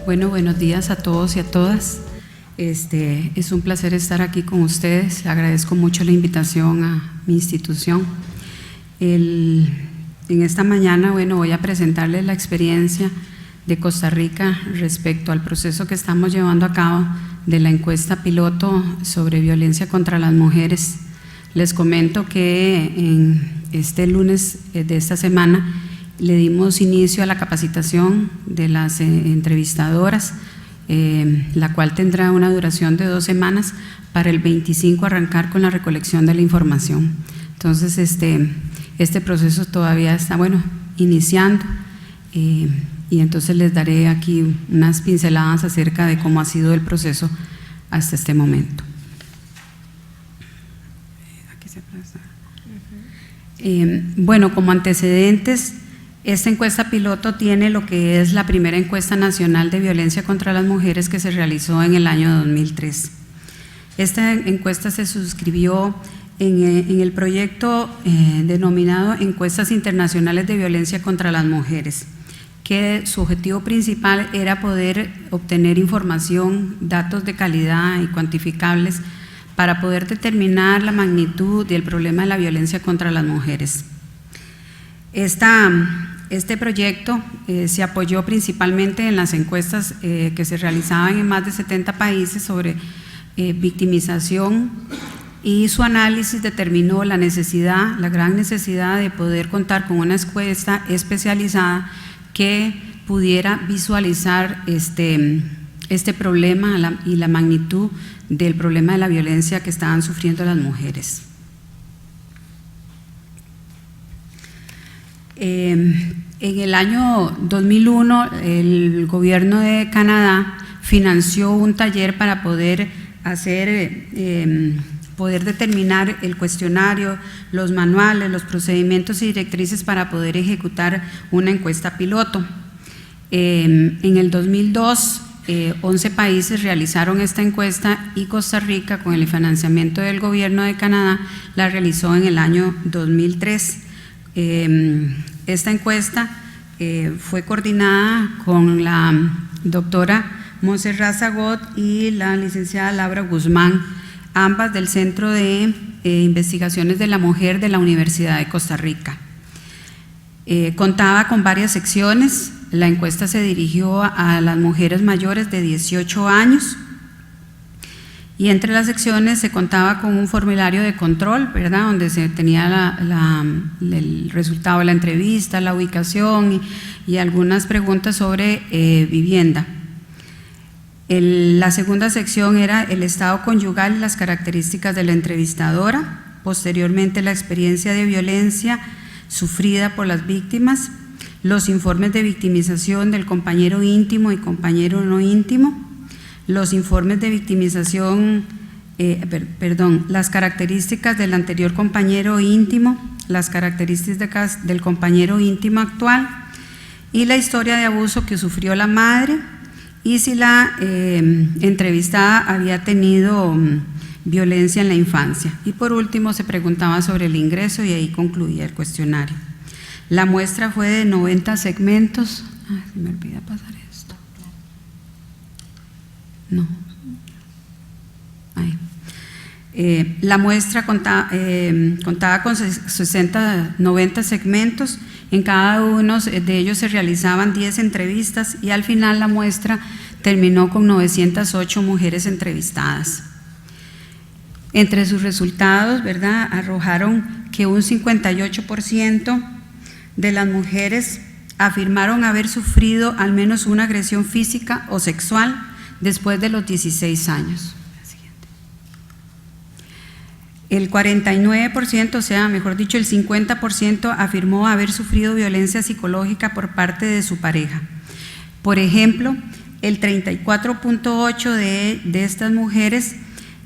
Bueno, buenos días a todos y a todas. Es un placer estar aquí con ustedes. Agradezco mucho la invitación a mi institución. En esta mañana, voy a presentarles la experiencia de Costa Rica respecto al proceso que estamos llevando a cabo de la encuesta piloto sobre violencia contra las mujeres. Les comento que en este lunes de esta semana le dimos inicio a la capacitación de las entrevistadoras, la cual tendrá una duración de 2 semanas para el 25 arrancar con la recolección de la información. Entonces, este proceso todavía está, iniciando y entonces les daré aquí unas pinceladas acerca de cómo ha sido el proceso hasta este momento. Aquí se pasa. Como antecedentes, esta encuesta piloto tiene lo que es la primera encuesta nacional de violencia contra las mujeres que se realizó en el año 2003. Esta encuesta se suscribió en el proyecto denominado Encuestas Internacionales de Violencia contra las Mujeres, que su objetivo principal era poder obtener información, datos de calidad y cuantificables para poder determinar la magnitud del problema de la violencia contra las mujeres. Este proyecto se apoyó principalmente en las encuestas que se realizaban en más de 70 países sobre victimización, y su análisis determinó la gran necesidad de poder contar con una encuesta especializada que pudiera visualizar este problema y la magnitud del problema de la violencia que estaban sufriendo las mujeres. En el año 2001, el gobierno de Canadá financió un taller para poder poder determinar el cuestionario, los manuales, los procedimientos y directrices para poder ejecutar una encuesta piloto. En el 2002, 11 países realizaron esta encuesta y Costa Rica, con el financiamiento del gobierno de Canadá, la realizó en el año 2003. Esta encuesta fue coordinada con la doctora Montserrat Zagot y la licenciada Laura Guzmán, ambas del Centro de Investigaciones de la Mujer de la Universidad de Costa Rica. Contaba con varias secciones. La encuesta se dirigió a las mujeres mayores de 18 años y entre las secciones se contaba con un formulario de control, ¿verdad?, donde se tenía el resultado de la entrevista, la ubicación y algunas preguntas sobre vivienda. La segunda sección era el estado conyugal y las características de la entrevistadora, posteriormente la experiencia de violencia sufrida por las víctimas, los informes de victimización del compañero íntimo y compañero no íntimo, los informes de victimización, las características del anterior compañero íntimo, las características del compañero íntimo actual y la historia de abuso que sufrió la madre y si la entrevistada había tenido violencia en la infancia. Y por último se preguntaba sobre el ingreso y ahí concluía el cuestionario. La muestra fue de 90 segmentos. Se me olvida pasar esto. No. Ahí. La muestra contaba con 90 segmentos. En cada uno de ellos se realizaban 10 entrevistas y al final la muestra terminó con 908 mujeres entrevistadas. Entre sus resultados, ¿verdad?, arrojaron que un 58% de las mujeres afirmaron haber sufrido al menos una agresión física o sexual después de los 16 años. El 49%, o sea, mejor dicho, el 50% afirmó haber sufrido violencia psicológica por parte de su pareja. Por ejemplo, el 34.8% de estas mujeres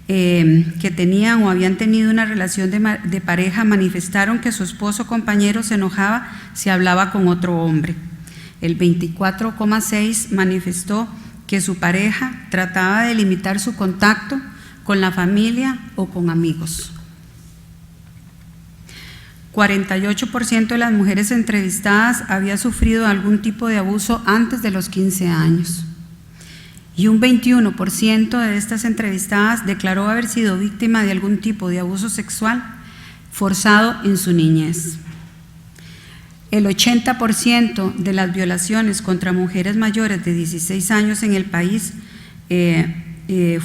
que tenían o habían tenido una relación de pareja manifestaron que su esposo o compañero se enojaba si hablaba con otro hombre. El 24.6% manifestó que su pareja trataba de limitar su contacto con la familia o con amigos. 48% de las mujeres entrevistadas había sufrido algún tipo de abuso antes de los 15 años. y un 21% de estas entrevistadas declaró haber sido víctima de algún tipo de abuso sexual forzado en su niñez. El 80% de las violaciones contra mujeres mayores de 16 años en el país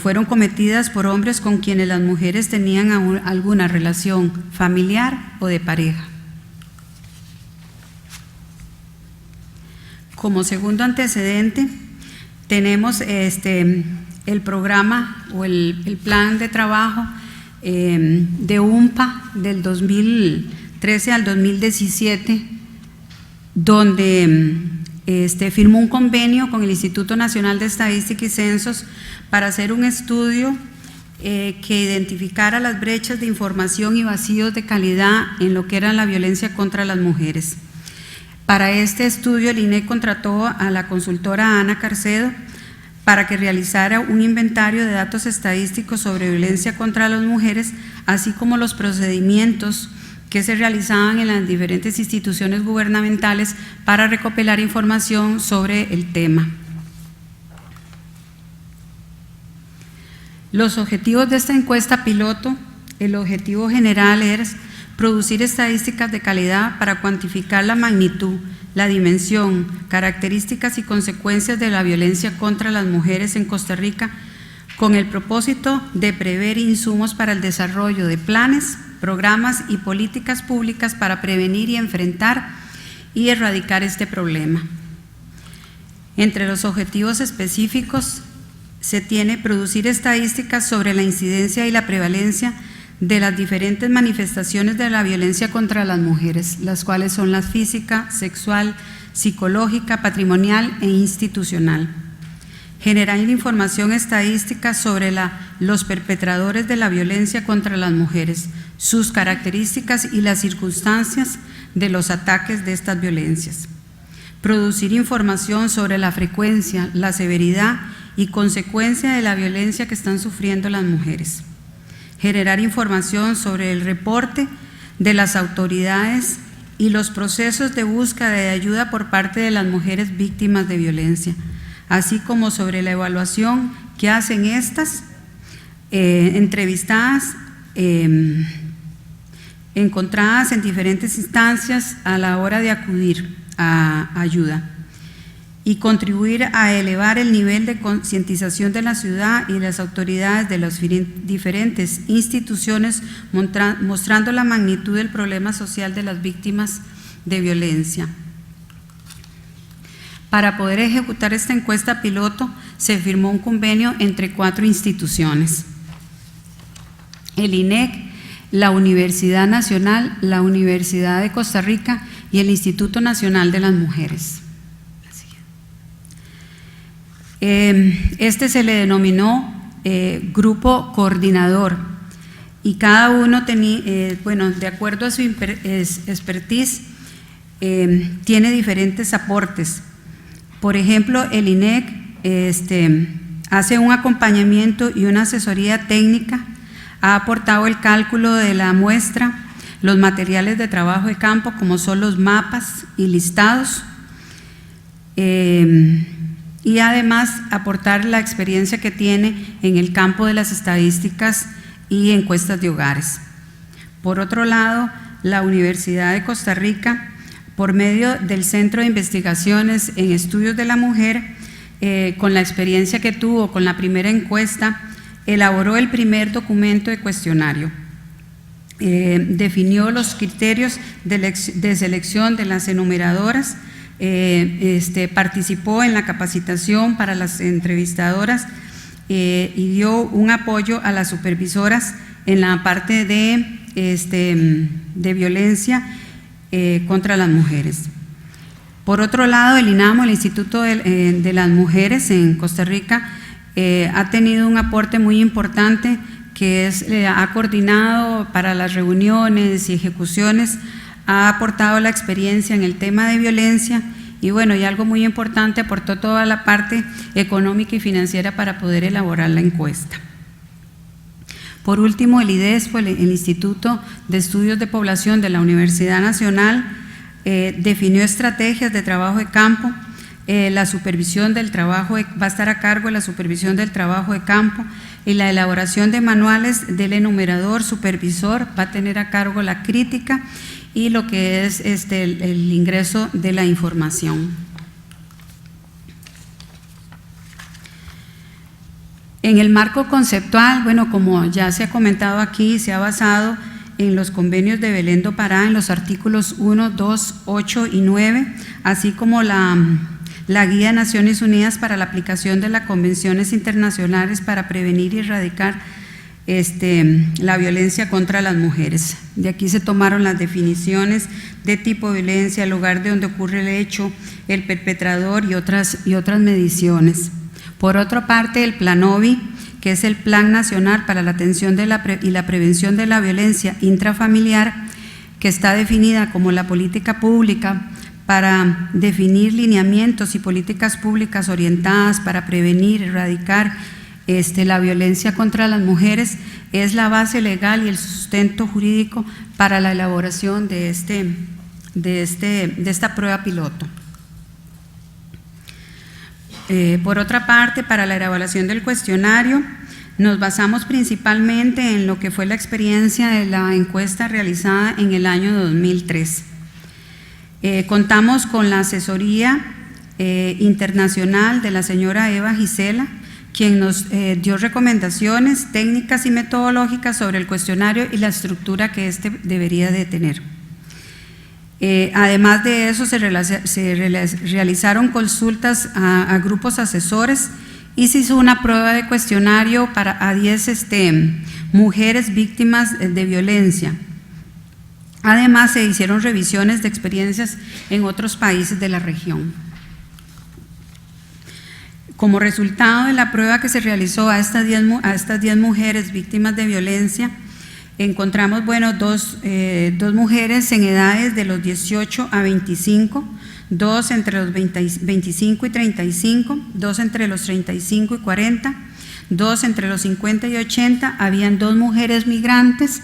fueron cometidas por hombres con quienes las mujeres tenían alguna relación familiar o de pareja. Como segundo antecedente, tenemos el programa o el plan de trabajo de UNPA del 2013 al 2017, donde firmó un convenio con el Instituto Nacional de Estadística y Censos para hacer un estudio que identificara las brechas de información y vacíos de calidad en lo que era la violencia contra las mujeres. Para este estudio, el INEC contrató a la consultora Ana Carcedo para que realizara un inventario de datos estadísticos sobre violencia contra las mujeres, así como los procedimientos que se realizaban en las diferentes instituciones gubernamentales para recopilar información sobre el tema. Los objetivos de esta encuesta piloto: el objetivo general es producir estadísticas de calidad para cuantificar la magnitud, la dimensión, características y consecuencias de la violencia contra las mujeres en Costa Rica, con el propósito de prever insumos para el desarrollo de planes, programas y políticas públicas para prevenir y enfrentar y erradicar este problema. Entre los objetivos específicos se tiene producir estadísticas sobre la incidencia y la prevalencia de las diferentes manifestaciones de la violencia contra las mujeres, las cuales son la física, sexual, psicológica, patrimonial e institucional. Generar información estadística sobre los perpetradores de la violencia contra las mujeres, sus características y las circunstancias de los ataques de estas violencias. Producir información sobre la frecuencia, la severidad y consecuencia de la violencia que están sufriendo las mujeres. Generar información sobre el reporte de las autoridades y los procesos de búsqueda de ayuda por parte de las mujeres víctimas de violencia, así como sobre la evaluación que hacen estas entrevistadas encontradas en diferentes instancias a la hora de acudir a ayuda, y contribuir a elevar el nivel de concientización de la ciudad y las autoridades de las diferentes instituciones, mostrando la magnitud del problema social de las víctimas de violencia. Para poder ejecutar esta encuesta piloto, se firmó un convenio entre 4 instituciones: el INEC, la Universidad Nacional, la Universidad de Costa Rica y el Instituto Nacional de las Mujeres. Este se le denominó grupo coordinador, y cada uno tenía, de acuerdo a su expertise, tiene diferentes aportes. Por ejemplo, el INEC hace un acompañamiento y una asesoría técnica, ha aportado el cálculo de la muestra, los materiales de trabajo de campo como son los mapas y listados, y además aportar la experiencia que tiene en el campo de las estadísticas y encuestas de hogares. Por otro lado, la Universidad de Costa Rica, por medio del Centro de Investigaciones en Estudios de la Mujer, con la experiencia que tuvo con la primera encuesta, elaboró el primer documento de cuestionario. Definió los criterios de selección de las enumeradoras, participó en la capacitación para las entrevistadoras y dio un apoyo a las supervisoras en la parte de violencia contra las mujeres. Por otro lado, el INAMO, el Instituto de las Mujeres en Costa Rica, ha tenido un aporte muy importante, que ha coordinado para las reuniones y ejecuciones, ha aportado la experiencia en el tema de violencia y y algo muy importante, aportó toda la parte económica y financiera para poder elaborar la encuesta. Por último, el IDESPO, el Instituto de Estudios de Población de la Universidad Nacional, definió estrategias de trabajo de campo, la supervisión del trabajo, va a estar a cargo de la supervisión del trabajo de campo y la elaboración de manuales del enumerador supervisor, va a tener a cargo la crítica y lo que es el ingreso de la información. En el marco conceptual, bueno, como ya se ha comentado aquí, se ha basado en los convenios de Belén do Pará, en los artículos 1, 2, 8 y 9, así como la Guía de Naciones Unidas para la aplicación de las convenciones internacionales para prevenir y erradicar la violencia contra las mujeres. De aquí se tomaron las definiciones de tipo de violencia, el lugar de donde ocurre el hecho, el perpetrador y otras mediciones. Por otra parte, el PLANOVI, que es el Plan Nacional para la Atención y la Prevención de la Violencia Intrafamiliar, que está definida como la política pública para definir lineamientos y políticas públicas orientadas para prevenir, erradicar la violencia contra las mujeres, es la base legal y el sustento jurídico para la elaboración de esta prueba piloto. Por otra parte, para la elaboración del cuestionario, nos basamos principalmente en lo que fue la experiencia de la encuesta realizada en el año 2003. Contamos con la asesoría internacional de la señora Eva Gisela, quien nos dio recomendaciones técnicas y metodológicas sobre el cuestionario y la estructura que debería de tener. Además de eso, se realizaron consultas a grupos asesores y se hizo una prueba de cuestionario a 10 mujeres víctimas de violencia. Además, se hicieron revisiones de experiencias en otros países de la región. Como resultado de la prueba que se realizó a estas 10 mujeres víctimas de violencia, encontramos, bueno, dos mujeres en edades de los 18 a 25, 2 entre los 25 y 35, 2 entre los 35 y 40, 2 entre los 50 y 80, habían 2 mujeres migrantes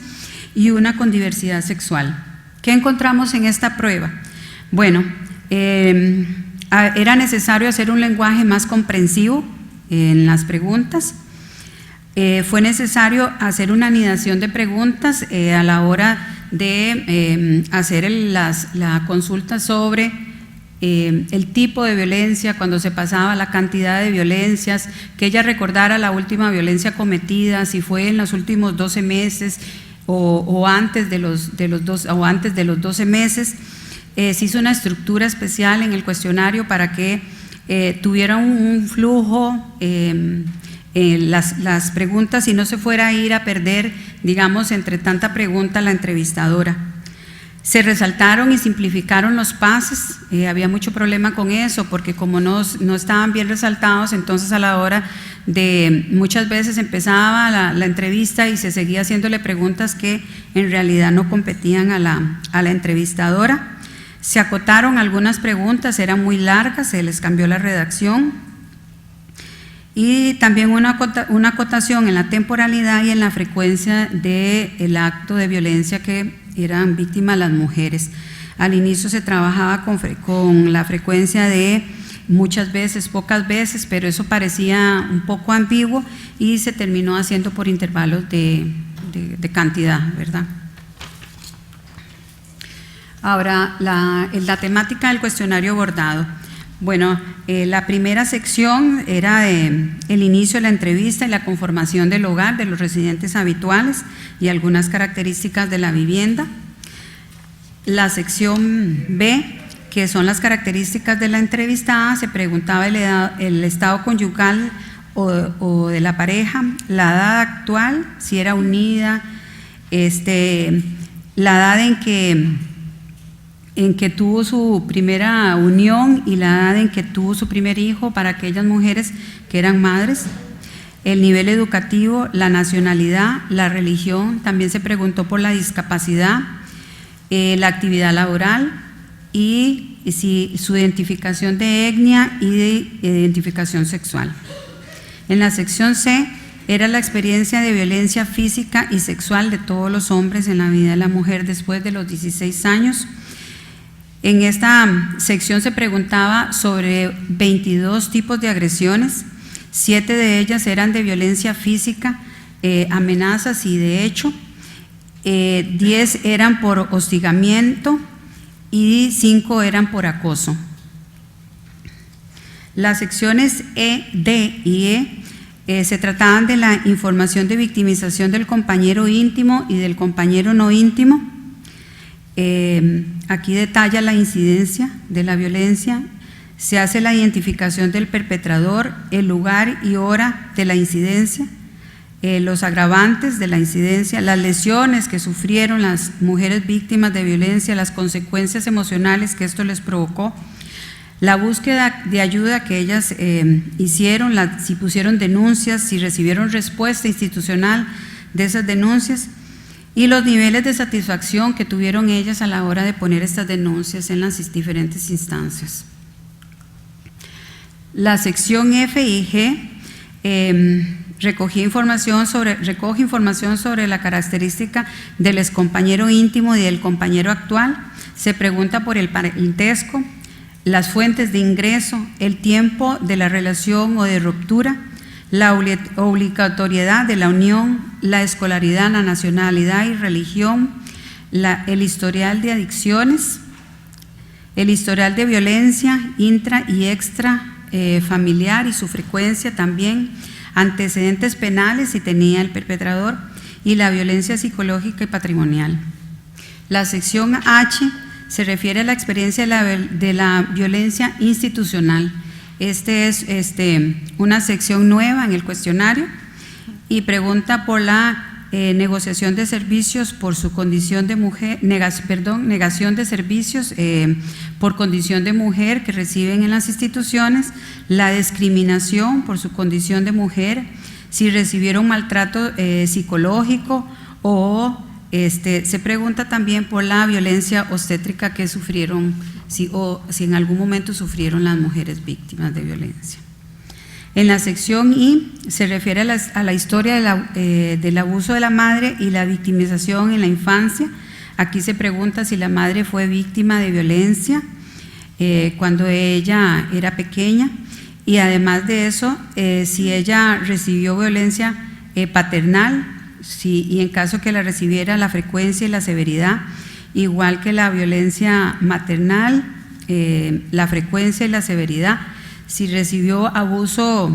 y una con diversidad sexual. ¿Qué encontramos en esta prueba? Bueno, era necesario hacer un lenguaje más comprensivo en las preguntas. Fue necesario hacer una anidación de preguntas a la hora de hacer la consulta sobre el tipo de violencia, cuando se pasaba la cantidad de violencias, que ella recordara la última violencia cometida, si fue en los últimos 12 meses o antes de los 12 meses. Se hizo una estructura especial en el cuestionario para que tuviera un flujo las preguntas y no se fuera a ir a perder, digamos, entre tanta pregunta la entrevistadora. Se resaltaron y simplificaron los pases, había mucho problema con eso porque como no estaban bien resaltados, entonces a la hora de muchas veces empezaba la entrevista y se seguía haciéndole preguntas que en realidad no competían a la entrevistadora. Se acotaron algunas preguntas, eran muy largas, se les cambió la redacción. Y también una acotación en la temporalidad y en la frecuencia del acto de violencia que eran víctimas las mujeres. Al inicio se trabajaba con la frecuencia de muchas veces, pocas veces, pero eso parecía un poco ambiguo y se terminó haciendo por intervalos de cantidad, ¿verdad? Ahora, la temática del cuestionario abordado. Bueno, la primera sección era el inicio de la entrevista y la conformación del hogar de los residentes habituales y algunas características de la vivienda. La sección B, que son las características de la entrevistada, se preguntaba el estado conyugal o de la pareja, la edad actual, si era unida, la edad en que tuvo su primera unión y la edad en que tuvo su primer hijo para aquellas mujeres que eran madres, el nivel educativo, la nacionalidad, la religión, también se preguntó por la discapacidad, la actividad laboral y su identificación de etnia y de identificación sexual. En la sección C era la experiencia de violencia física y sexual de todos los hombres en la vida de la mujer después de los 16 años. En esta sección se preguntaba sobre 22 tipos de agresiones, 7 de ellas eran de violencia física, amenazas y de hecho, 10 eran por hostigamiento y 5 eran por acoso. Las secciones E, D y E se trataban de la información de victimización del compañero íntimo y del compañero no íntimo. Aquí detalla la incidencia de la violencia, se hace la identificación del perpetrador, el lugar y hora de la incidencia, los agravantes de la incidencia, las lesiones que sufrieron las mujeres víctimas de violencia, las consecuencias emocionales que esto les provocó, la búsqueda de ayuda que ellas hicieron, si pusieron denuncias, si recibieron respuesta institucional de esas denuncias y los niveles de satisfacción que tuvieron ellas a la hora de poner estas denuncias en las diferentes instancias. La sección F y G recoge información sobre la característica del excompañero íntimo y del compañero actual, se pregunta por el parentesco, las fuentes de ingreso, el tiempo de la relación o de ruptura, la obligatoriedad de la unión, la escolaridad, la nacionalidad y religión, el historial de adicciones, el historial de violencia intra y extra familiar y su frecuencia también, antecedentes penales si tenía el perpetrador y la violencia psicológica y patrimonial. La sección H se refiere a la experiencia de la violencia institucional. Este es una sección nueva en el cuestionario y pregunta por la negociación de servicios por su condición de mujer, negación de servicios por condición de mujer que reciben en las instituciones, la discriminación por su condición de mujer, si recibieron maltrato psicológico o se pregunta también por la violencia obstétrica que sufrieron, si en algún momento sufrieron las mujeres víctimas de violencia. En la sección I se refiere a la historia del abuso de la madre y la victimización en la infancia. Aquí se pregunta si la madre fue víctima de violencia cuando ella era pequeña y además de eso, si ella recibió violencia paternal y en caso que la recibiera, la frecuencia y la severidad, igual que la violencia maternal, la frecuencia y la severidad. Si recibió abuso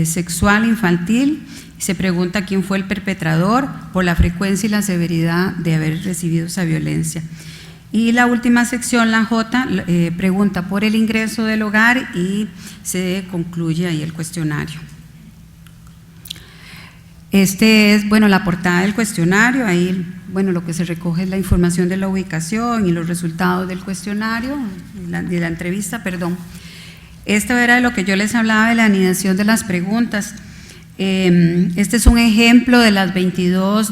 sexual infantil, se pregunta quién fue el perpetrador por la frecuencia y la severidad de haber recibido esa violencia. Y la última sección, la J, pregunta por el ingreso del hogar y se concluye ahí el cuestionario. Este es, bueno, la portada del cuestionario, ahí, bueno, lo que se recoge es la información de la ubicación y los resultados del cuestionario, de la entrevista, perdón. Esto era de lo que yo les hablaba de la anidación de las preguntas. Este es un ejemplo de los 22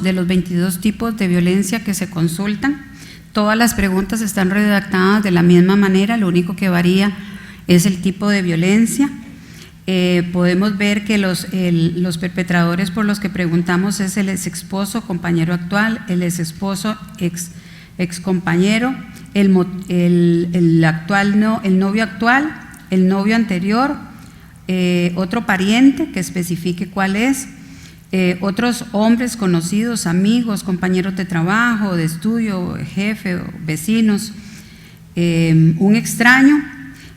tipos de violencia que se consultan. Todas las preguntas están redactadas de la misma manera, lo único que varía es el tipo de violencia. Podemos ver que los perpetradores por los que preguntamos es el exesposo, compañero actual, el exesposo, excompañero, el novio actual, el novio anterior, otro pariente que especifique cuál es, otros hombres conocidos, amigos, compañeros de trabajo, de estudio, jefe, vecinos, un extraño,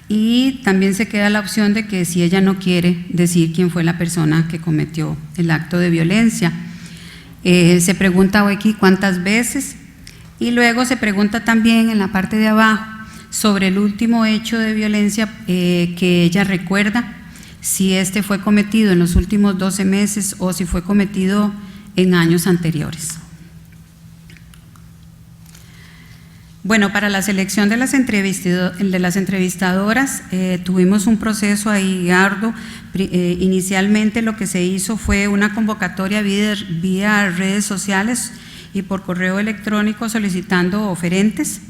y también se queda la opción de que si ella no quiere decir quién fue la persona que cometió el acto de violencia. Se pregunta aquí cuántas veces y luego se pregunta también en la parte de abajo sobre el último hecho de violencia que ella recuerda, si este fue cometido en los últimos 12 meses o si fue cometido en años anteriores. Bueno, para la selección de las entrevistadoras tuvimos un proceso ahí arduo. Inicialmente lo que se hizo fue una convocatoria vía redes sociales y por correo electrónico solicitando oferentes.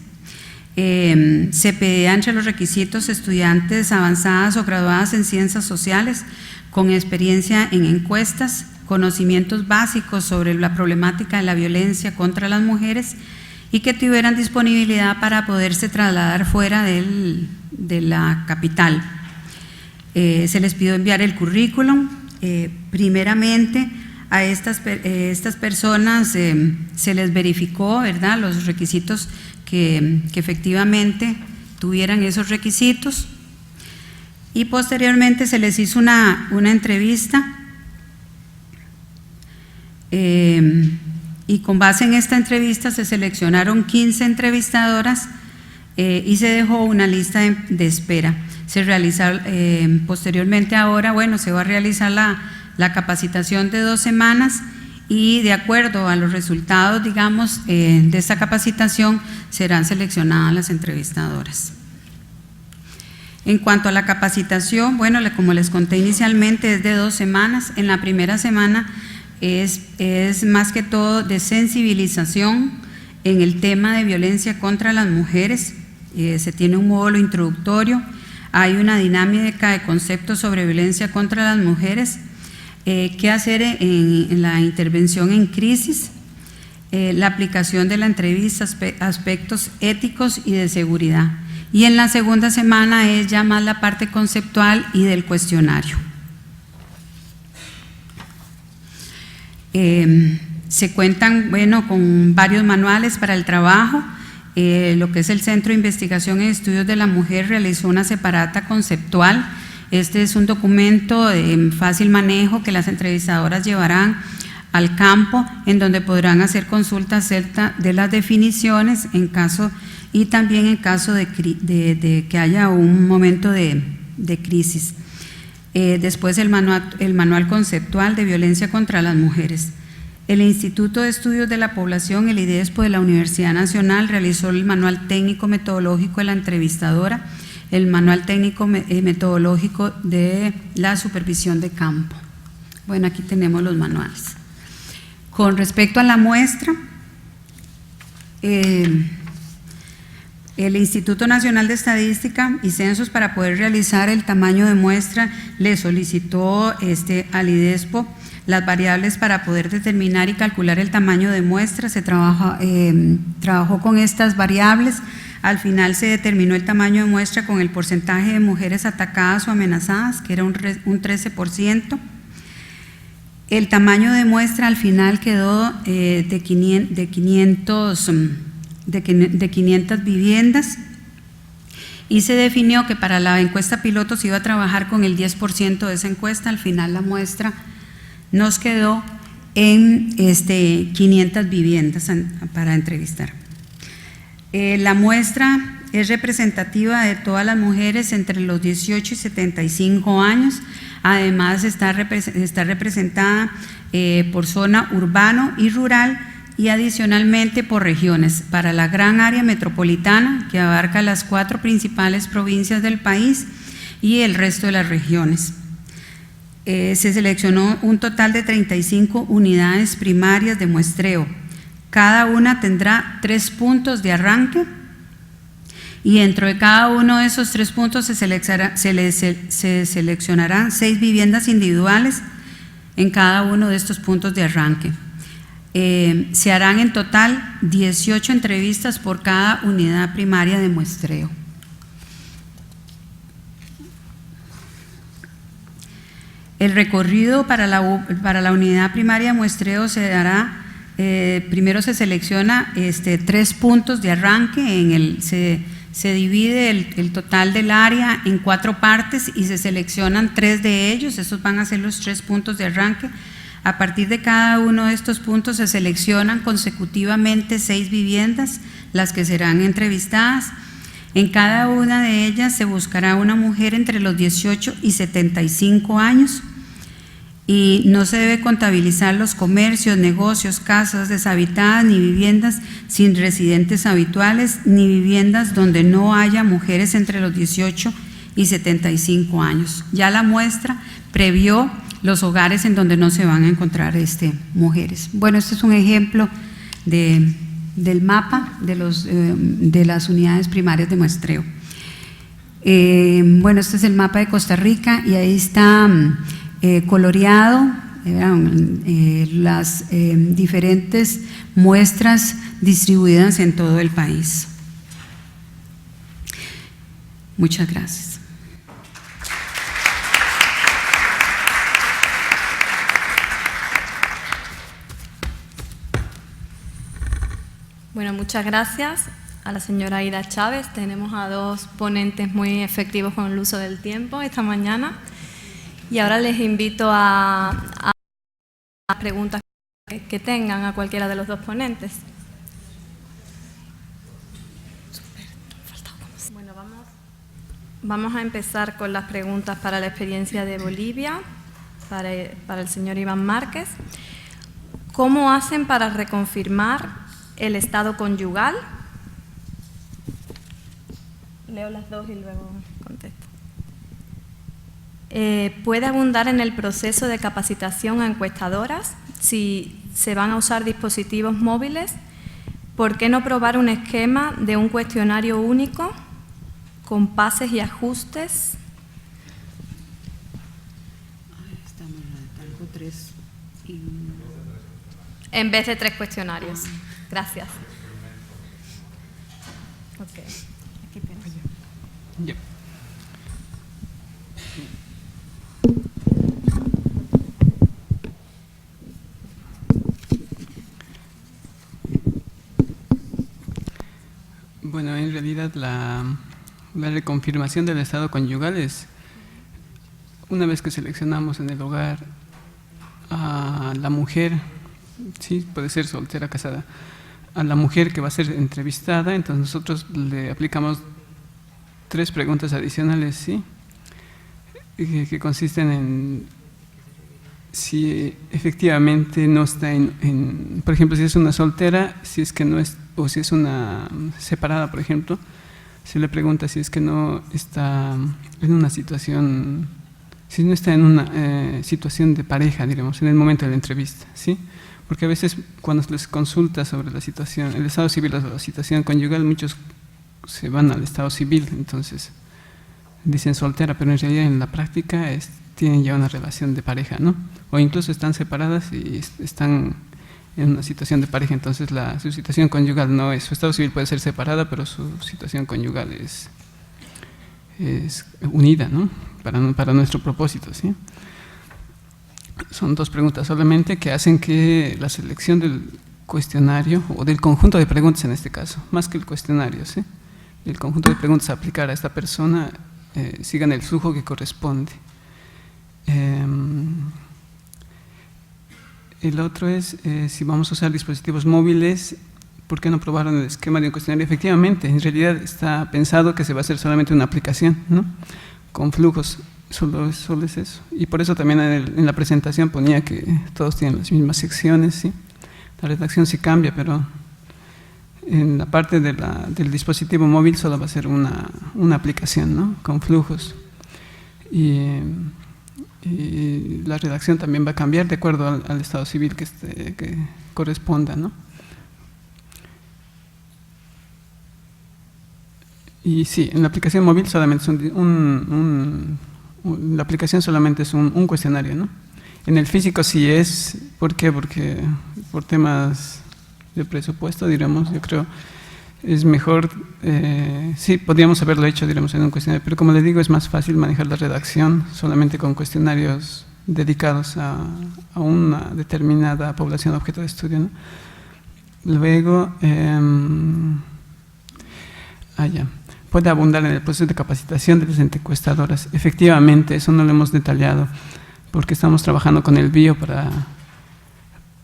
Se pedía entre los requisitos estudiantes avanzadas o graduadas en ciencias sociales con experiencia en encuestas, conocimientos básicos sobre la problemática de la violencia contra las mujeres y que tuvieran disponibilidad para poderse trasladar fuera de la capital. Se les pidió enviar el currículum. Primeramente, a estas personas se les verificó, ¿verdad?, los requisitos que efectivamente tuvieran esos requisitos, y posteriormente se les hizo una entrevista, y con base en esta entrevista se seleccionaron 15 entrevistadoras y se dejó una lista de espera. Se realiza posteriormente ahora, bueno, se va a realizar la capacitación de 2 semanas, y de acuerdo a los resultados, digamos, de esta capacitación serán seleccionadas las entrevistadoras. En cuanto a la capacitación, bueno, como les conté inicialmente, es de 2 semanas. En la primera semana es más que todo de sensibilización en el tema de violencia contra las mujeres. Se tiene un módulo introductorio, hay una dinámica de conceptos sobre violencia contra las mujeres, qué hacer en la intervención en crisis, la aplicación de la entrevista, aspectos éticos y de seguridad. Y en la segunda semana es ya más la parte conceptual y del cuestionario. Se cuentan, bueno, con varios manuales para el trabajo. Lo que es el Centro de Investigación y Estudios de la Mujer realizó una separata conceptual. Este es un documento de fácil manejo que las entrevistadoras llevarán al campo, en donde podrán hacer consultas acerca de las definiciones en caso, y también en caso de que haya un momento de crisis. Después el manual conceptual de violencia contra las mujeres. El Instituto de Estudios de la Población, el IDESPO de la Universidad Nacional, realizó el manual técnico metodológico de la entrevistadora, el manual técnico metodológico de la supervisión de campo. Bueno, aquí tenemos los manuales. Con respecto a la muestra, el Instituto Nacional de Estadística y Censos, para poder realizar el tamaño de muestra, le solicitó al IDESPO las variables para poder determinar y calcular el tamaño de muestra. Se trabajó con estas variables. Al final se determinó el tamaño de muestra con el porcentaje de mujeres atacadas o amenazadas, que era un 13%. El tamaño de muestra al final quedó de 500 viviendas, y se definió que para la encuesta piloto se iba a trabajar con el 10% de esa encuesta. Al final la muestra nos quedó en 500 viviendas para entrevistar. La muestra es representativa de todas las mujeres entre los 18 y 75 años. Además está representada por zona urbano y rural, y adicionalmente por regiones, para la gran área metropolitana, que abarca las 4 principales provincias del país, y el resto de las regiones. Se seleccionó un total de 35 unidades primarias de muestreo. Cada una tendrá 3 puntos de arranque, y dentro de cada uno de esos 3 puntos se seleccionarán 6 viviendas individuales en cada uno de estos puntos de arranque. Se harán en total 18 entrevistas por cada unidad primaria de muestreo. El recorrido para la unidad primaria de muestreo se dará, primero se selecciona 3 puntos de arranque, se divide el total del área en 4 partes y se seleccionan 3 de ellos. Esos van a ser los 3 puntos de arranque. A partir de cada uno de estos puntos se seleccionan consecutivamente 6 viviendas, las que serán entrevistadas. En cada una de ellas se buscará una mujer entre los 18 y 75 años, y no se debe contabilizar los comercios, negocios, casas deshabitadas, ni viviendas sin residentes habituales, ni viviendas donde no haya mujeres entre los 18 y 75 años. Ya la muestra previó los hogares en donde no se van a encontrar mujeres. Bueno, este es un ejemplo del mapa de las unidades primarias de muestreo. Bueno, este es el mapa de Costa Rica, y ahí está coloreado las diferentes muestras distribuidas en todo el país. Muchas gracias. Bueno, muchas gracias a la señora Aida Chávez. Tenemos a dos ponentes muy efectivos con el uso del tiempo esta mañana. Y ahora les invito a preguntas que tengan a cualquiera de los dos ponentes. Bueno, vamos a empezar con las preguntas para la experiencia de Bolivia, para el señor Iván Márquez. ¿Cómo hacen para reconfirmar el estado conyugal? Leo las dos y luego contesto. ¿Puede abundar en el proceso de capacitación a encuestadoras si se van a usar dispositivos móviles? ¿Por qué no probar un esquema de un cuestionario único con pases y ajustes? Estamos en el 3. En vez de 3 cuestionarios. Gracias. Ok. Aquí pienso. Yeah. Bueno, en realidad la reconfirmación del estado conyugal es una vez que seleccionamos en el hogar a la mujer, sí, puede ser soltera, casada, a la mujer que va a ser entrevistada, entonces nosotros le aplicamos 3 preguntas adicionales, ¿sí? Que consisten en si efectivamente no está por ejemplo, si es una soltera, si es que no es, o si es una separada, por ejemplo, se le pregunta si es que no está en una situación, si no está en una situación de pareja, diremos, en el momento de la entrevista, ¿sí? Porque a veces cuando les consulta sobre la situación, el estado civil o la situación conyugal, muchos se van al estado civil, entonces dicen soltera, pero en realidad en la práctica tienen ya una relación de pareja, ¿no? O incluso están separadas y están en una situación de pareja, entonces su situación conyugal no es, su estado civil puede ser separada, pero su situación conyugal es unida, ¿no? Para nuestro propósito, ¿sí? Son 2 preguntas solamente que hacen que la selección del cuestionario, o del conjunto de preguntas en este caso, más que el cuestionario, ¿sí? El conjunto de preguntas a aplicar a esta persona sigan el flujo que corresponde. El otro es, si vamos a usar dispositivos móviles, ¿por qué no probaron el esquema de un cuestionario? Efectivamente, en realidad está pensado que se va a hacer solamente una aplicación, ¿no? Con flujos, solo es eso. Y por eso también en la presentación ponía que todos tienen las mismas secciones, ¿sí? La redacción sí cambia, pero en la parte del dispositivo móvil solo va a ser una aplicación, ¿no? Con flujos. Y la redacción también va a cambiar de acuerdo al estado civil que corresponda, ¿no? Y sí, en la aplicación móvil solamente es la aplicación solamente es un cuestionario, ¿no? En el físico sí es, ¿por qué? Porque por temas de presupuesto, diremos, yo creo, es mejor, sí, podríamos haberlo hecho, diremos, en un cuestionario, pero como les digo, es más fácil manejar la redacción solamente con cuestionarios dedicados a una determinada población objeto de estudio, ¿no? Luego, puede abundar en el proceso de capacitación de las encuestadoras. Efectivamente, eso no lo hemos detallado, porque estamos trabajando con el BIO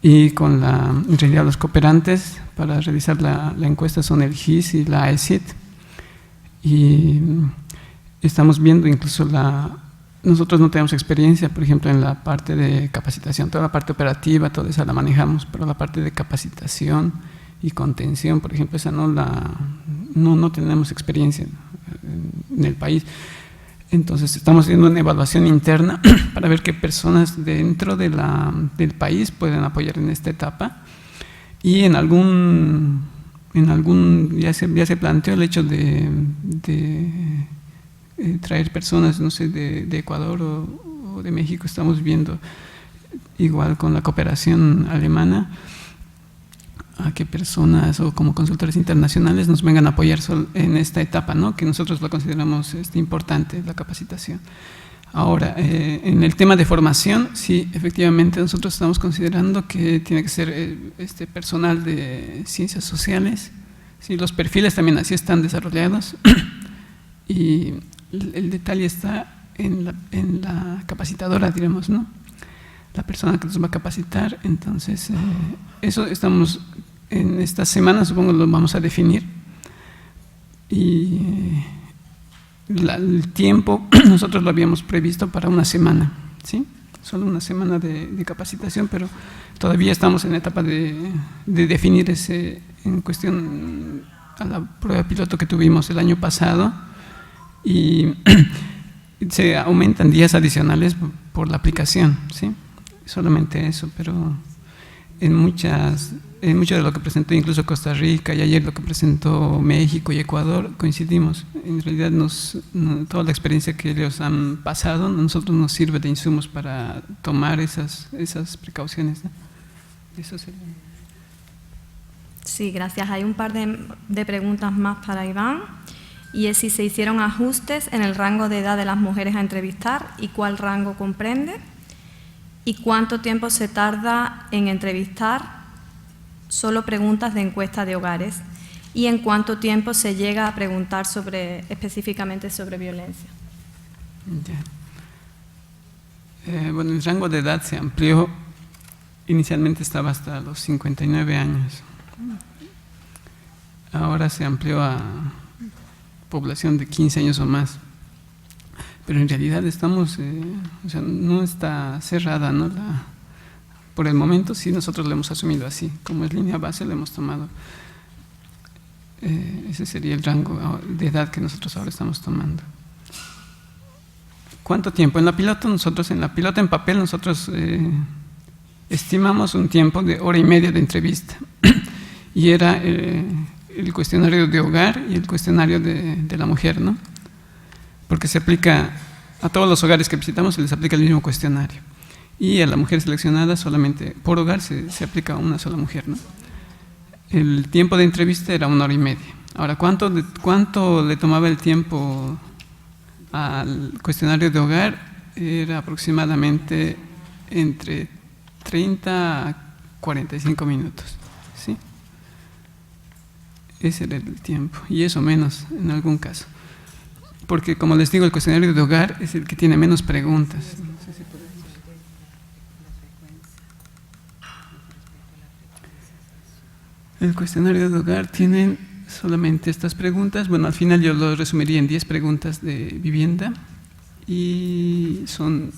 y con en realidad los cooperantes para realizar la encuesta son el GIS y la ESIT, y estamos viendo incluso nosotros no tenemos experiencia, por ejemplo, en la parte de capacitación, toda la parte operativa, toda esa la manejamos, pero la parte de capacitación y contención, por ejemplo, esa no tenemos experiencia en el país. Entonces estamos haciendo una evaluación interna para ver qué personas dentro del país pueden apoyar en esta etapa, y en algún ya se planteó el hecho de traer personas, no sé, de Ecuador o de México. Estamos viendo igual con la cooperación alemana, a que personas o como consultores internacionales nos vengan a apoyar en esta etapa, ¿no? Que nosotros lo consideramos importante, la capacitación. Ahora, en el tema de formación, sí, efectivamente nosotros estamos considerando que tiene que ser personal de ciencias sociales, sí, los perfiles también así están desarrollados y el detalle está en la capacitadora, diremos, ¿no? La persona que nos va a capacitar. Entonces, eso estamos en esta semana, supongo lo vamos a definir. Y el tiempo nosotros lo habíamos previsto para una semana, ¿sí? Solo una semana de capacitación, pero todavía estamos en la etapa de definir en cuestión a la prueba piloto que tuvimos el año pasado, y se aumentan días adicionales por la aplicación, ¿sí? Solamente eso, pero en mucho de lo que presentó incluso Costa Rica y ayer lo que presentó México y Ecuador coincidimos. En realidad toda la experiencia que ellos han pasado a nosotros nos sirve de insumos para tomar esas precauciones, ¿no? Eso sería. Sí, gracias. Hay un par de preguntas más para Iván, y es si se hicieron ajustes en el rango de edad de las mujeres a entrevistar y cuál rango comprende, y cuánto tiempo se tarda en entrevistar solo preguntas de encuesta de hogares, y en cuánto tiempo se llega a preguntar específicamente sobre violencia. Bueno, el rango de edad se amplió, inicialmente estaba hasta los 59 años, ahora se amplió a población de 15 años o más, pero en realidad estamos, o sea, no está cerrada, ¿no? Por el momento sí, nosotros lo hemos asumido así, como es línea base lo hemos tomado. Ese sería el rango de edad que nosotros ahora estamos tomando. ¿Cuánto tiempo? En la piloto en papel nosotros estimamos un tiempo de 1h30 de entrevista y era el cuestionario de hogar y el cuestionario de la mujer, ¿no? Porque se aplica a todos los hogares que visitamos, se les aplica el mismo cuestionario, y a la mujer seleccionada solamente por hogar se aplica a una sola mujer, ¿no? El tiempo de entrevista era 1h30. Ahora, ¿cuánto le tomaba el tiempo al cuestionario de hogar? Era aproximadamente entre 30 a 45 minutos, ¿sí? Ese era el tiempo, y eso menos en algún caso. Porque, como les digo, el cuestionario de hogar es el que tiene menos preguntas. El cuestionario de hogar tiene solamente estas preguntas. Bueno, al final yo lo resumiría en 10 preguntas de vivienda, y son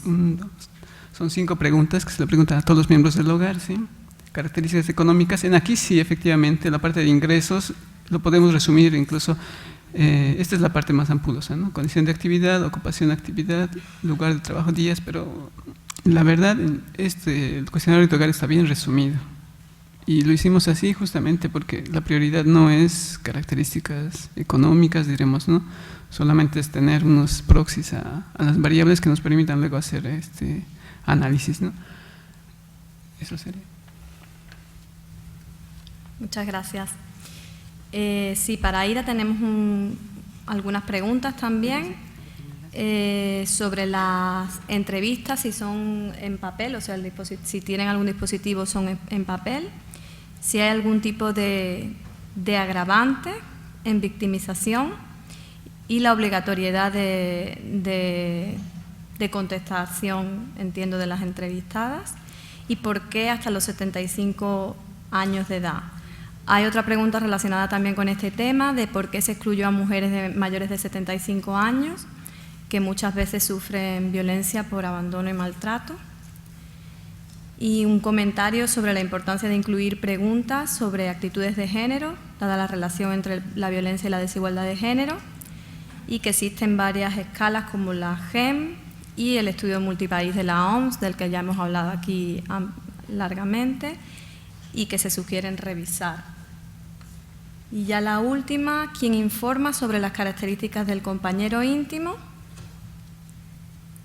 5 preguntas que se le preguntan a todos los miembros del hogar, ¿sí? Características económicas. En aquí sí, efectivamente, la parte de ingresos lo podemos resumir incluso. Esta es la parte más ampulosa, ¿no? Condición de actividad, ocupación de actividad, lugar de trabajo, días, pero la verdad, el cuestionario de hogar está bien resumido. Y lo hicimos así justamente porque la prioridad no es características económicas, diremos, ¿no? Solamente es tener unos proxies a las variables que nos permitan luego hacer este análisis, ¿no? Eso sería. Muchas gracias. Sí, para Aida tenemos algunas preguntas también sobre las entrevistas, si son en papel, o sea, si tienen algún dispositivo son en papel, si hay algún tipo de agravante en victimización y la obligatoriedad de contestación, entiendo, de las entrevistadas, y por qué hasta los 75 años de edad. Hay otra pregunta relacionada también con este tema, de por qué se excluyó a mujeres mayores de 75 años, que muchas veces sufren violencia por abandono y maltrato. Y un comentario sobre la importancia de incluir preguntas sobre actitudes de género, dada la relación entre la violencia y la desigualdad de género, y que existen varias escalas como la GEM y el estudio multipaís de la OMS, del que ya hemos hablado aquí largamente, y que se sugieren revisar. Y ya la última, quien informa sobre las características del compañero íntimo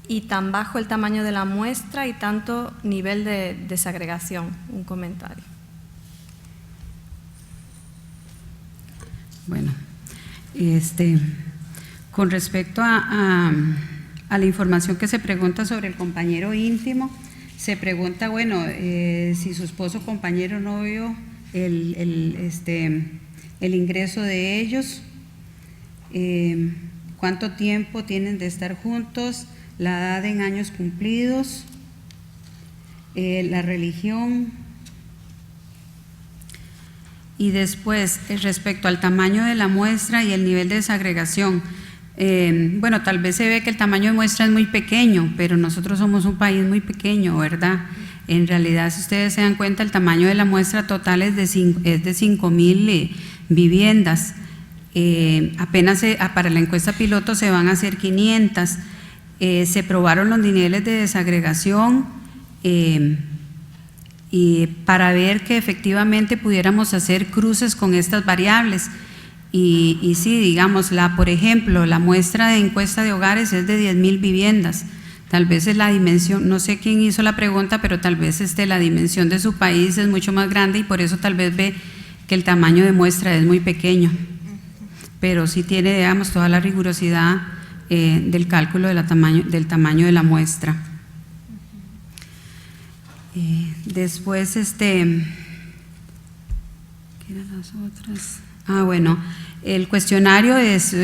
y tan bajo el tamaño de la muestra y tanto nivel de desagregación? Un comentario. Bueno, con respecto a la información que se pregunta sobre el compañero íntimo, se pregunta, bueno, si su esposo, compañero, novio, el ingreso de ellos, cuánto tiempo tienen de estar juntos, la edad en años cumplidos, la religión. Y después, respecto al tamaño de la muestra y el nivel de desagregación, bueno, tal vez se ve que el tamaño de muestra es muy pequeño, pero nosotros somos un país muy pequeño, ¿verdad? En realidad, si ustedes se dan cuenta, el tamaño de la muestra total es de 5.000 viviendas. Apenas para la encuesta piloto se van a hacer 500. Se probaron los niveles de desagregación y para ver que efectivamente pudiéramos hacer cruces con estas variables. Y sí, digamos, por ejemplo, la muestra de encuesta de hogares es de 10.000 viviendas. Tal vez es la dimensión, no sé quién hizo la pregunta, pero tal vez la dimensión de su país es mucho más grande y por eso tal vez ve que el tamaño de muestra es muy pequeño. Pero sí tiene, digamos, toda la rigurosidad del cálculo del tamaño de la muestra. Después, ¿qué eran las otras? Bueno, el cuestionario es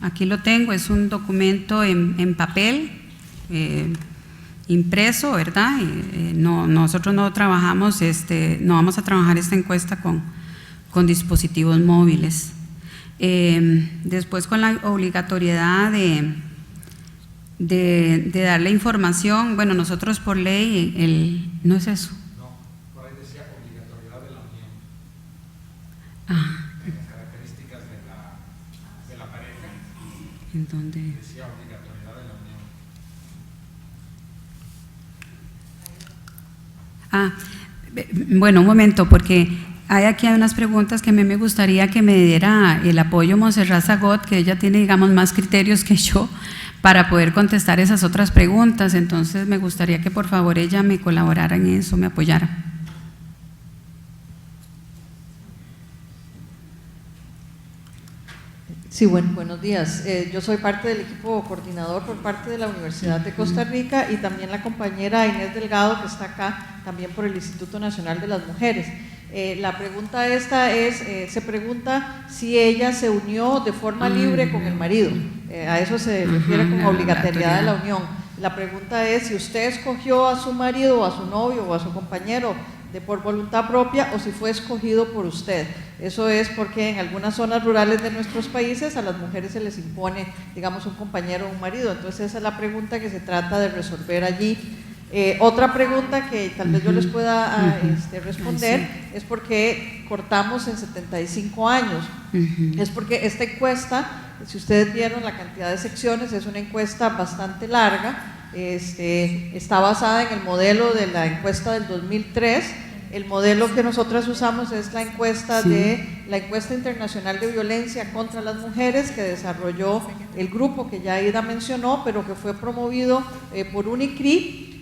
aquí lo tengo, es un documento en papel, impreso, ¿verdad? Nosotros no trabajamos, no vamos a trabajar esta encuesta con dispositivos móviles. Después, con la obligatoriedad de dar la información, bueno, nosotros por ley, no es eso. Las características de la pareja. ¿En dónde? Decía obligatoriedad de la unión. Bueno, un momento, porque hay unas preguntas que a mí me gustaría que me diera el apoyo Montserrat Zagot, que ella tiene, digamos, más criterios que yo para poder contestar esas otras preguntas. Entonces me gustaría que por favor ella me colaborara en eso, me apoyara. Sí, buenos días. Yo soy parte del equipo coordinador por parte de la Universidad de Costa Rica y también la compañera Inés Delgado, que está acá también por el Instituto Nacional de las Mujeres. La pregunta se pregunta si ella se unió de forma libre con el marido. A eso se refiere como obligatoriedad de la unión. La pregunta es si usted escogió a su marido o a su novio o a su compañero por voluntad propia o si fue escogido por usted. Eso es porque en algunas zonas rurales de nuestros países a las mujeres se les impone, digamos, un compañero o un marido. Entonces esa es la pregunta que se trata de resolver allí. Otra pregunta que tal vez yo les pueda responder es por qué cortamos en 75 años. Es porque esta encuesta, si ustedes vieron la cantidad de secciones, es una encuesta bastante larga. Está basada en el modelo de la encuesta del 2003. El modelo que nosotras usamos es la encuesta la encuesta internacional de violencia contra las mujeres que desarrolló el grupo que ya Aida mencionó, pero que fue promovido por UNICRI,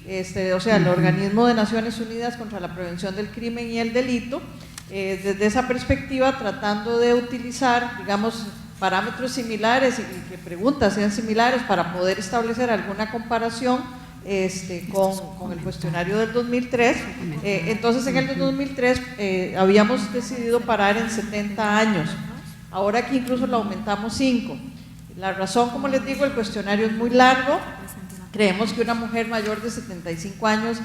o sea, el Organismo de Naciones Unidas contra la Prevención del Crimen y el Delito, desde esa perspectiva tratando de utilizar, digamos, parámetros similares y que preguntas sean similares para poder establecer alguna comparación con el cuestionario del 2003. Entonces en el 2003 habíamos decidido parar en 70 años, ahora aquí incluso lo aumentamos 5. La razón, como les digo, el cuestionario es muy largo. Creemos que una mujer mayor de 75 años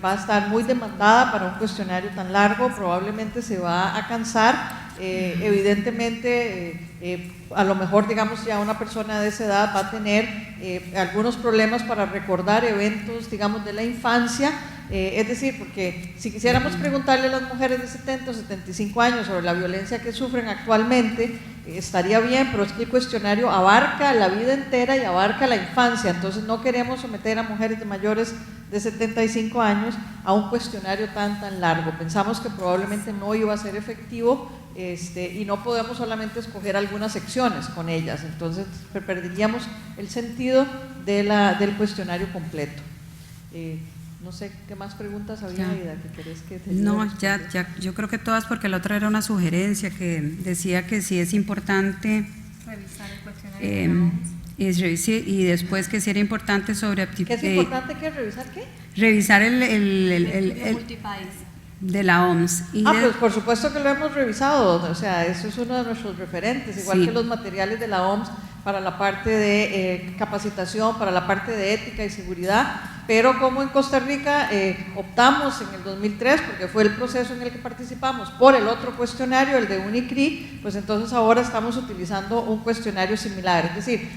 va a estar muy demandada para un cuestionario tan largo, probablemente se va a cansar. Evidentemente, a lo mejor, digamos, ya una persona de esa edad va a tener algunos problemas para recordar eventos, digamos, de la infancia, es decir, porque si quisiéramos preguntarle a las mujeres de 70 o 75 años sobre la violencia que sufren actualmente, estaría bien, pero es que el cuestionario abarca la vida entera y abarca la infancia, entonces no queremos someter a mujeres de mayores de 75 años a un cuestionario tan largo. Pensamos que probablemente no iba a ser efectivo y no podemos solamente escoger algunas secciones con ellas, entonces perderíamos el sentido del cuestionario completo. No sé, ¿qué más preguntas había, Aida, que querés que te No, ayude? ya, yo creo que todas, porque la otra era una sugerencia que decía que sí es importante Revisar el cuestionario. y después que sí era importante sobre ¿Qué es importante que revisar qué? revisar el multipaís. de la OMS. Pues por supuesto que lo hemos revisado, o sea, eso es uno de nuestros referentes, igual sí. que los materiales de la OMS para la parte de capacitación, para la parte de ética y seguridad, pero como en Costa Rica optamos en el 2003, porque fue el proceso en el que participamos, por el otro cuestionario, el de UNICRI, pues entonces ahora estamos utilizando un cuestionario similar, es decir,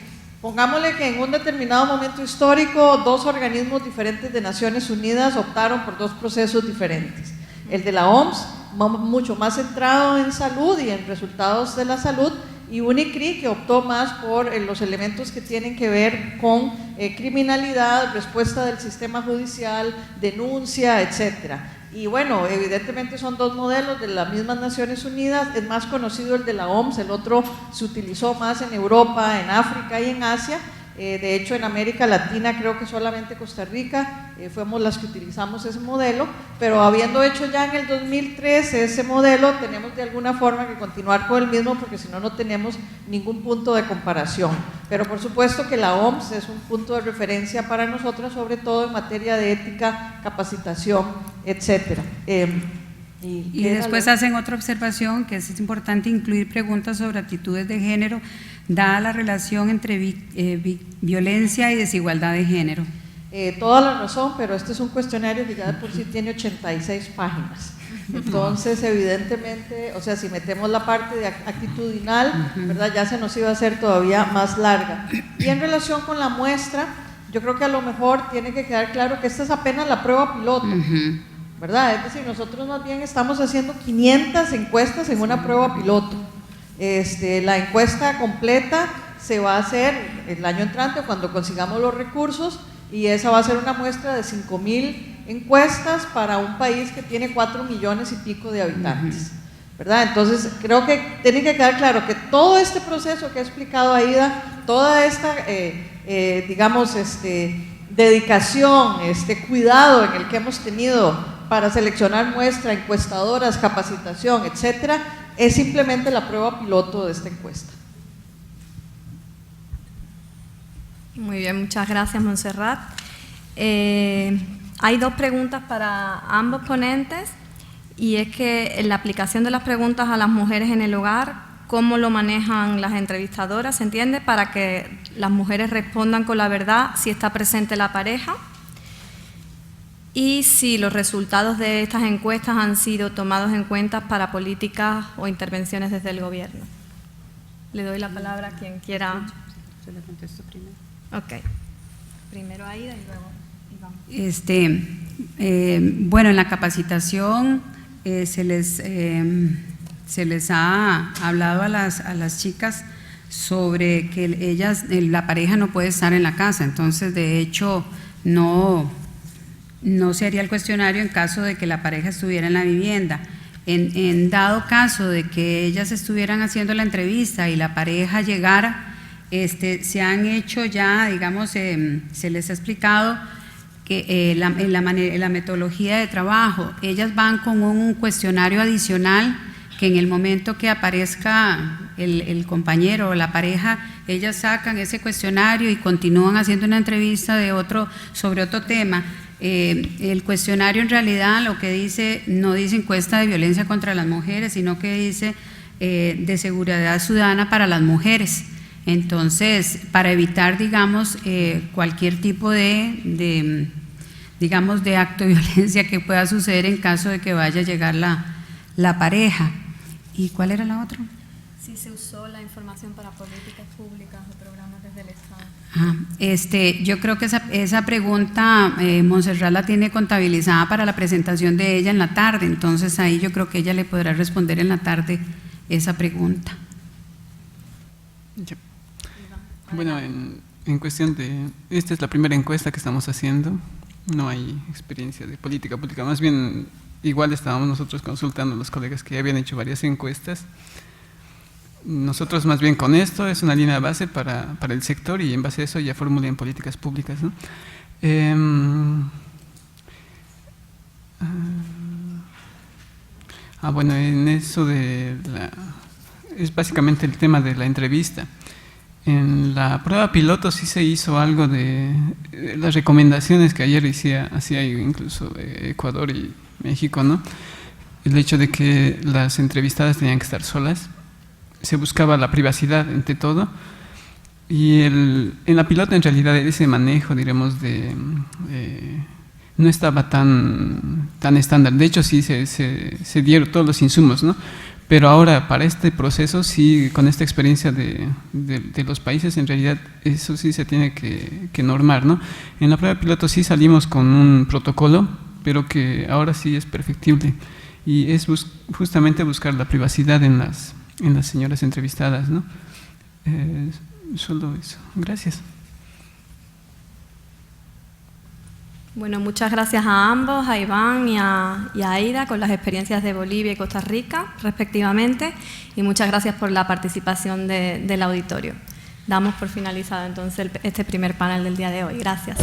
pongámosle que en un determinado momento histórico 2 organismos diferentes de Naciones Unidas optaron por 2 procesos diferentes. El de la OMS, mucho más centrado en salud y en resultados de la salud, y UNICRI, que optó más por los elementos que tienen que ver con criminalidad, respuesta del sistema judicial, denuncia, etcétera. Y bueno, evidentemente son 2 modelos de las mismas Naciones Unidas, es más conocido el de la OMS, el otro se utilizó más en Europa, en África y en Asia. De hecho, en América Latina creo que solamente Costa Rica fuimos las que utilizamos ese modelo, pero habiendo hecho ya en el 2003 ese modelo, tenemos de alguna forma que continuar con el mismo, porque si no, no tenemos ningún punto de comparación. Pero por supuesto que la OMS es un punto de referencia para nosotros, sobre todo en materia de ética, capacitación, etcétera. Y después hacen otra observación, que es importante incluir preguntas sobre actitudes de género, dada la relación entre violencia y desigualdad de género. Toda la razón, pero este es un cuestionario que ya de por sí tiene 86 páginas. Entonces, evidentemente, o sea, si metemos la parte de actitudinal, ¿verdad? Ya se nos iba a hacer todavía más larga. Y en relación con la muestra, yo creo que a lo mejor tiene que quedar claro que esta es apenas la prueba piloto. ¿Verdad? Es decir, nosotros más bien estamos haciendo 500 encuestas en una prueba piloto. La encuesta completa se va a hacer el año entrante cuando consigamos los recursos, y esa va a ser una muestra de 5,000 encuestas para un país que tiene 4 millones y pico de habitantes. ¿Verdad? Entonces, creo que tiene que quedar claro que todo este proceso que ha explicado Aida, toda esta, digamos, dedicación, cuidado en el que hemos tenido para seleccionar muestra, encuestadoras, capacitación, etcétera, es simplemente la prueba piloto de esta encuesta. Muy bien, muchas gracias, Montserrat. Hay 2 preguntas para ambos ponentes, y es que en la aplicación de las preguntas a las mujeres en el hogar, ¿cómo lo manejan las entrevistadoras, se entiende, para que las mujeres respondan con la verdad si está presente la pareja? Y si los resultados de estas encuestas han sido tomados en cuenta para políticas o intervenciones desde el gobierno. Le doy la palabra a quien quiera. Yo le contesto primero. Ok. Primero Aida y luego Iván. Bueno, en la capacitación se les ha hablado a las chicas sobre que la pareja no puede estar en la casa, entonces de hecho no se haría el cuestionario en caso de que la pareja estuviera en la vivienda. En dado caso de que ellas estuvieran haciendo la entrevista y la pareja llegara, se han hecho ya, digamos, se les ha explicado que en la metodología de trabajo, ellas van con un cuestionario adicional que en el momento que aparezca el compañero o la pareja, ellas sacan ese cuestionario y continúan haciendo una entrevista sobre otro tema. El cuestionario en realidad lo que dice, no dice encuesta de violencia contra las mujeres, sino que dice de seguridad ciudadana para las mujeres. Entonces, para evitar, digamos, cualquier tipo de acto de violencia que pueda suceder en caso de que vaya a llegar la pareja. ¿Y cuál era la otra? si se usó la información para políticas públicas o programas desde el Estado. Yo creo que esa pregunta Montserrat la tiene contabilizada para la presentación de ella en la tarde, entonces ahí yo creo que ella le podrá responder en la tarde esa pregunta. Ya. Bueno, en cuestión de, esta es la primera encuesta que estamos haciendo, no hay experiencia de política pública, más bien igual estábamos nosotros consultando a los colegas que ya habían hecho varias encuestas. Nosotros más bien con esto es una línea de base para el sector y en base a eso ya formulen políticas públicas, ¿no? Bueno, en eso es básicamente el tema de la entrevista. En la prueba piloto sí se hizo algo de las recomendaciones que ayer hacía incluso Ecuador y México, ¿no? El hecho de que las entrevistadas tenían que estar solas. Se buscaba la privacidad ante todo y en la piloto en realidad ese manejo, diremos, no estaba tan estándar. De hecho sí se dieron todos los insumos, ¿no? Pero ahora para este proceso sí, con esta experiencia de los países, en realidad eso sí se tiene que normar, ¿no? En la prueba piloto sí salimos con un protocolo, pero que ahora sí es perfectible y es justamente buscar la privacidad en las señoras entrevistadas, ¿no? Solo eso. Gracias. Bueno, muchas gracias a ambos, a Iván y a Aida, con las experiencias de Bolivia y Costa Rica, respectivamente, y muchas gracias por la participación del auditorio. Damos por finalizado entonces este primer panel del día de hoy. Gracias.